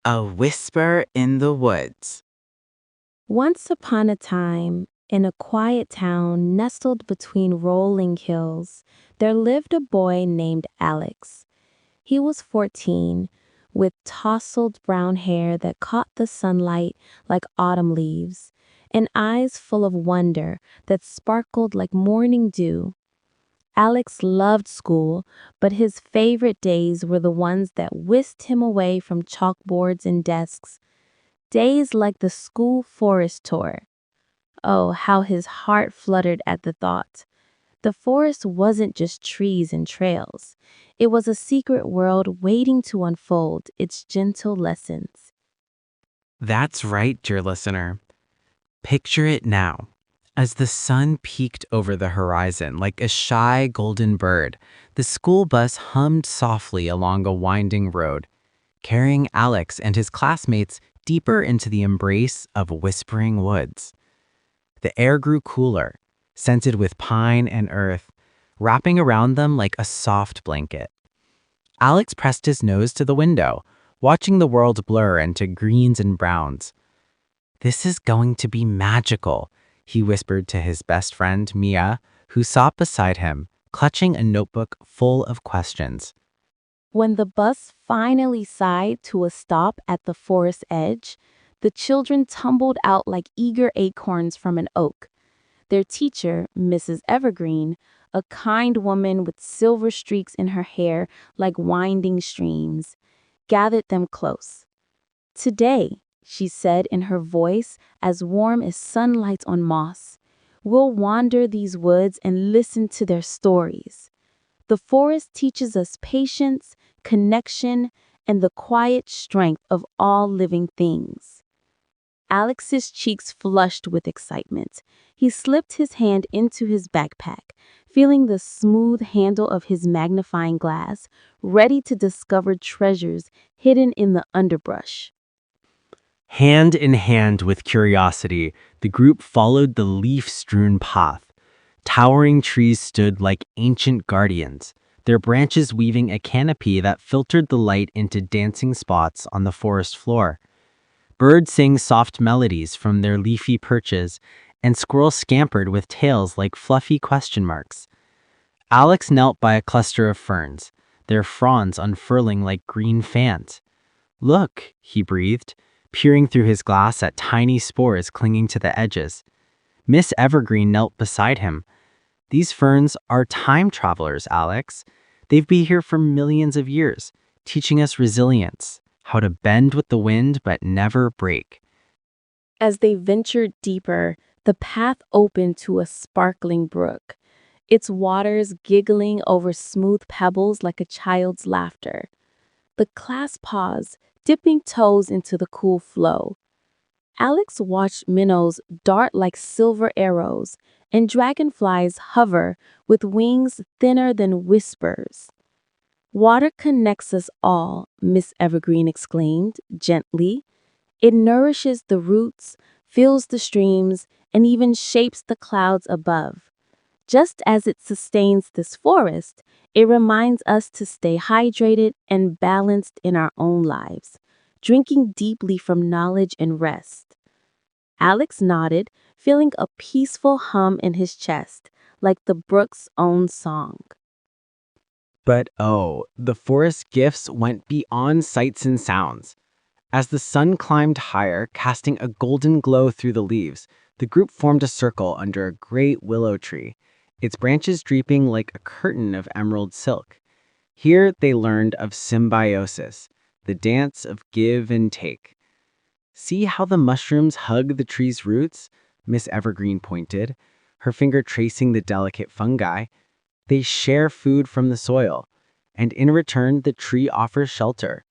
A Whisper in the Woods. Once upon a time, in a quiet town nestled between rolling hills, there lived a boy named Alex. He was 14, with tousled brown hair that caught the sunlight like autumn leaves, and eyes full of wonder that sparkled like morning dew. Alex loved school, but his favorite days were the ones that whisked him away from chalkboards and desks. Days like the school forest tour. Oh, how his heart fluttered at the thought. The forest wasn't just trees and trails. It was a secret world waiting to unfold its gentle lessons. That's right, dear listener. Picture it now. As the sun peeked over the horizon like a shy golden bird, the school bus hummed softly along a winding road, carrying Alex and his classmates deeper into the embrace of whispering woods. The air grew cooler, scented with pine and earth, wrapping around them like a soft blanket. Alex pressed his nose to the window, watching the world blur into greens and browns. "This is going to be magical," he whispered to his best friend, Mia, who sat beside him, clutching a notebook full of questions. When the bus finally sighed to a stop at the forest edge, the children tumbled out like eager acorns from an oak. Their teacher, Mrs. Evergreen, a kind woman with silver streaks in her hair like winding streams, gathered them close. "Today," she said in her voice as warm as sunlight on moss, "we'll wander these woods and listen to their stories. The forest teaches us patience, connection, and the quiet strength of all living things." Alex's cheeks flushed with excitement. He slipped his hand into his backpack, feeling the smooth handle of his magnifying glass, ready to discover treasures hidden in the underbrush. Hand in hand with curiosity, the group followed the leaf-strewn path. Towering trees stood like ancient guardians, their branches weaving a canopy that filtered the light into dancing spots on the forest floor. Birds sang soft melodies from their leafy perches, and squirrels scampered with tails like fluffy question marks. Alex knelt by a cluster of ferns, their fronds unfurling like green fans. "Look," he breathed, peering through his glass at tiny spores clinging to the edges. Miss Evergreen knelt beside him. "These ferns are time travelers, Alex. They've been here for millions of years, teaching us resilience, how to bend with the wind but never break." As they ventured deeper, the path opened to a sparkling brook, its waters giggling over smooth pebbles like a child's laughter. The class paused, dipping toes into the cool flow. Alex watched minnows dart like silver arrows and dragonflies hover with wings thinner than whispers. "Water connects us all," Miss Evergreen exclaimed, gently. "It nourishes the roots, fills the streams, and even shapes the clouds above. Just as it sustains this forest, it reminds us to stay hydrated and balanced in our own lives, drinking deeply from knowledge and rest." Alex nodded, feeling a peaceful hum in his chest, like the brook's own song. But oh, the forest gifts went beyond sights and sounds. As the sun climbed higher, casting a golden glow through the leaves, the group formed a circle under a great willow tree, its branches draping like a curtain of emerald silk. Here they learned of symbiosis, the dance of give and take. "See how the mushrooms hug the tree's roots?" Miss Evergreen pointed, her finger tracing the delicate fungi. "They share food from the soil, and in return, the tree offers shelter.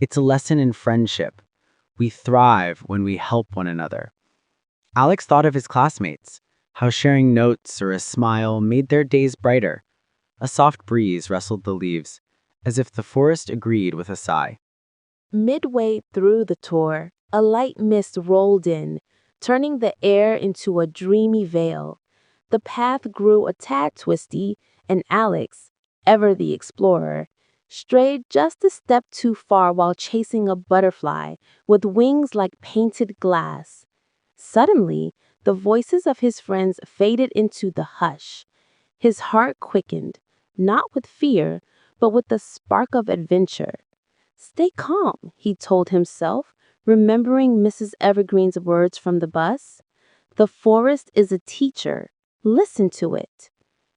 It's a lesson in friendship. We thrive when we help one another." Alex thought of his classmates, how sharing notes or a smile made their days brighter. A soft breeze rustled the leaves, as if the forest agreed with a sigh. Midway through the tour, a light mist rolled in, turning the air into a dreamy veil. The path grew a tad twisty, and Alex, ever the explorer, strayed just a step too far while chasing a butterfly with wings like painted glass. Suddenly, the voices of his friends faded into the hush. His heart quickened, not with fear, but with the spark of adventure. Stay calm, he told himself, remembering Mrs. Evergreen's words from the bus. The forest is a teacher. Listen to it.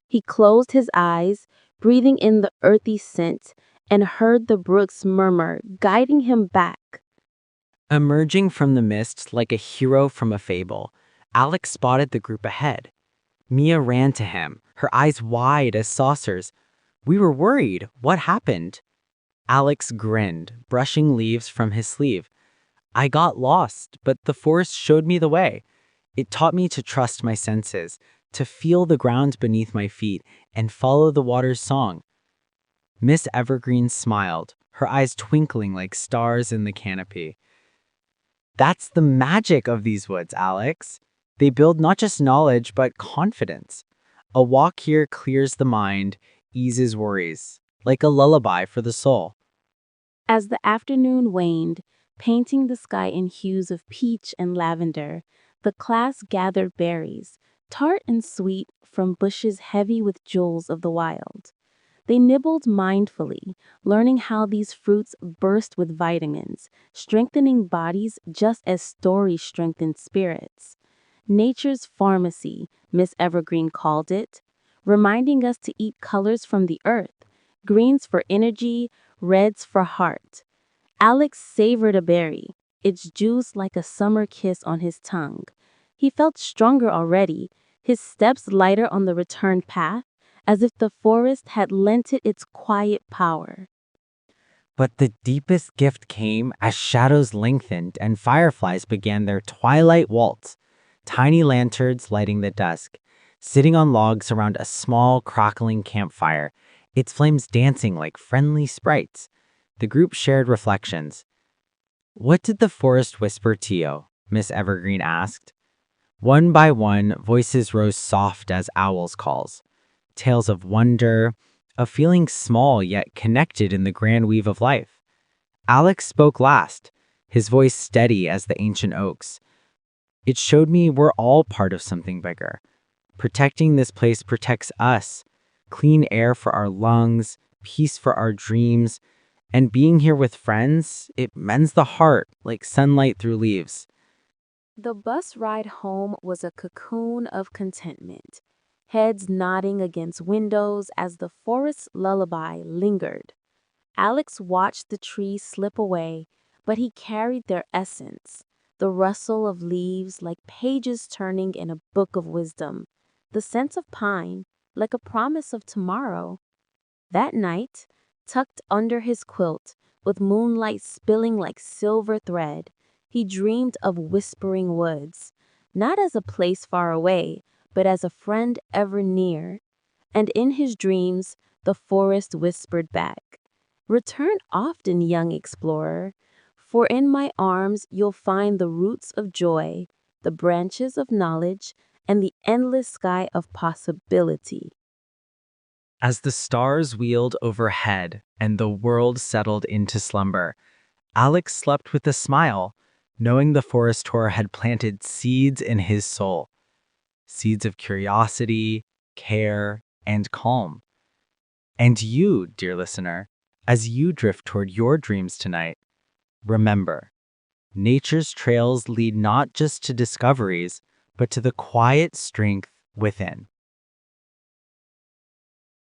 He closed his eyes, breathing in the earthy scent, and heard the brook's murmur, guiding him back. Emerging from the mist like a hero from a fable, Alex spotted the group ahead. Mia ran to him, her eyes wide as saucers. We were worried. What happened? Alex grinned, brushing leaves from his sleeve. I got lost, but the forest showed me the way. It taught me to trust my senses, to feel the ground beneath my feet, and follow the water's song. Miss Evergreen smiled, her eyes twinkling like stars in the canopy. That's the magic of these woods, Alex. They build not just knowledge, but confidence. A walk here clears the mind, eases worries, like a lullaby for the soul. As the afternoon waned, painting the sky in hues of peach and lavender, the class gathered berries, tart and sweet, from bushes heavy with jewels of the wild. They nibbled mindfully, learning how these fruits burst with vitamins, strengthening bodies just as stories strengthen spirits. Nature's pharmacy, Miss Evergreen called it, reminding us to eat colors from the earth, greens for energy, reds for heart. Alex savored a berry, its juice like a summer kiss on his tongue. He felt stronger already, his steps lighter on the return path, as if the forest had lent it its quiet power. But the deepest gift came as shadows lengthened and fireflies began their twilight waltz, tiny lanterns lighting the dusk. Sitting on logs around a small, crackling campfire, its flames dancing like friendly sprites. The group shared reflections. What did the forest whisper to you? Miss Evergreen asked. One by one, voices rose soft as owls' calls. Tales of wonder, of feeling small yet connected in the grand weave of life. Alex spoke last, his voice steady as the ancient oaks. It showed me we're all part of something bigger. Protecting this place protects us. Clean air for our lungs, peace for our dreams, and being here with friends, it mends the heart like sunlight through leaves. The bus ride home was a cocoon of contentment, heads nodding against windows as the forest's lullaby lingered. Alex watched the trees slip away, but he carried their essence, the rustle of leaves like pages turning in a book of wisdom, the scent of pine like a promise of tomorrow. That night, tucked under his quilt, with moonlight spilling like silver thread, he dreamed of whispering woods, not as a place far away, but as a friend ever near. And in his dreams, the forest whispered back, return often, young explorer, for in my arms you'll find the roots of joy, the branches of knowledge, and the endless sky of possibility. As the stars wheeled overhead and the world settled into slumber, Alex slept with a smile, knowing the forest tour had planted seeds in his soul. Seeds of curiosity, care, and calm. And you, dear listener, as you drift toward your dreams tonight, remember, nature's trails lead not just to discoveries, but to the quiet strength within.